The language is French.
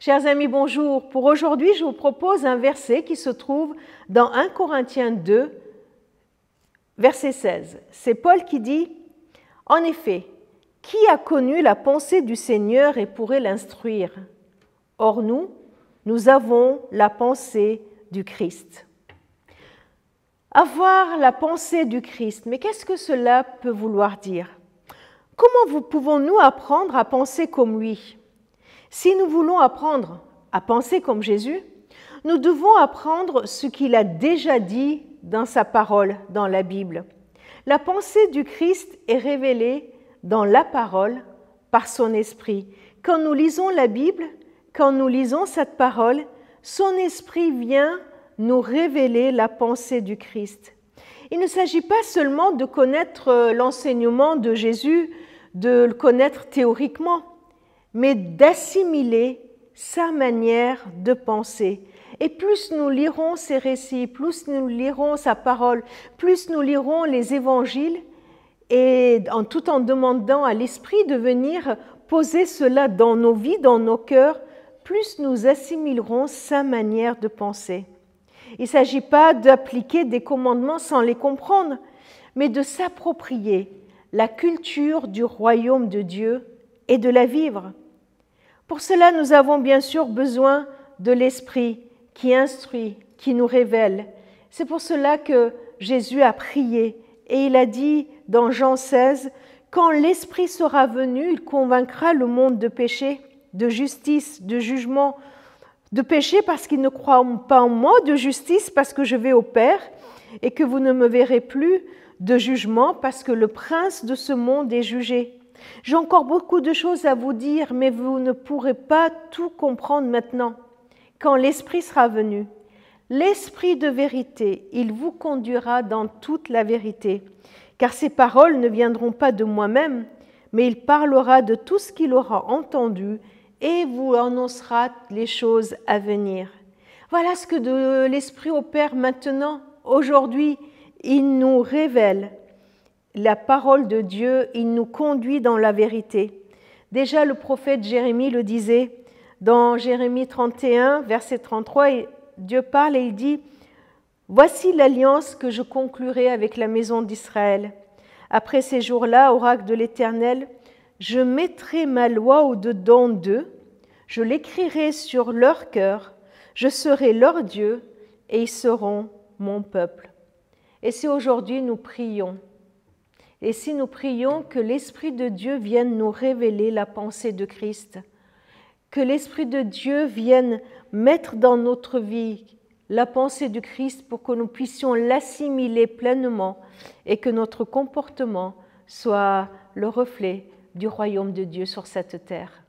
Chers amis, bonjour. Pour aujourd'hui, je vous propose un verset qui se trouve dans 1 Corinthiens 2, verset 16. C'est Paul qui dit « En effet, qui a connu la pensée du Seigneur et pourrait l'instruire? Or nous avons la pensée du Christ. » Avoir la pensée du Christ, mais qu'est-ce que cela peut vouloir dire? Comment pouvons-nous apprendre à penser comme lui? Si nous voulons apprendre à penser comme Jésus, nous devons apprendre ce qu'il a déjà dit dans sa parole, dans la Bible. La pensée du Christ est révélée dans la parole par son esprit. Quand nous lisons la Bible, quand nous lisons cette parole, son esprit vient nous révéler la pensée du Christ. Il ne s'agit pas seulement de connaître l'enseignement de Jésus, de le connaître théoriquement, mais d'assimiler sa manière de penser. Et plus nous lirons ses récits, plus nous lirons sa parole, plus nous lirons les évangiles, et tout en demandant à l'Esprit de venir poser cela dans nos vies, dans nos cœurs, plus nous assimilerons sa manière de penser. Il ne s'agit pas d'appliquer des commandements sans les comprendre, mais de s'approprier la culture du royaume de Dieu et de la vivre. Pour cela, nous avons bien sûr besoin de l'Esprit qui instruit, qui nous révèle. C'est pour cela que Jésus a prié et il a dit dans Jean 16, « Quand l'Esprit sera venu, il convaincra le monde de péché, de justice, de jugement, de péché parce qu'ils ne croient pas en moi, de justice parce que je vais au Père et que vous ne me verrez plus, de jugement parce que le prince de ce monde est jugé. » J'ai encore beaucoup de choses à vous dire, mais vous ne pourrez pas tout comprendre maintenant. Quand l'Esprit sera venu, l'Esprit de vérité, il vous conduira dans toute la vérité, car ces paroles ne viendront pas de moi-même, mais il parlera de tout ce qu'il aura entendu et vous annoncera les choses à venir. Voilà ce que l'Esprit opère maintenant, aujourd'hui. Il nous révèle la parole de Dieu, il nous conduit dans la vérité. Déjà, le prophète Jérémie le disait dans Jérémie 31, verset 33, Dieu parle et il dit « Voici l'alliance que je conclurai avec la maison d'Israël. Après ces jours-là, oracle de l'Éternel, je mettrai ma loi au-dedans d'eux, je l'écrirai sur leur cœur, je serai leur Dieu et ils seront mon peuple. » Et si aujourd'hui nous prions, et si nous prions que l'Esprit de Dieu vienne nous révéler la pensée de Christ, que l'Esprit de Dieu vienne mettre dans notre vie la pensée du Christ pour que nous puissions l'assimiler pleinement et que notre comportement soit le reflet du royaume de Dieu sur cette terre.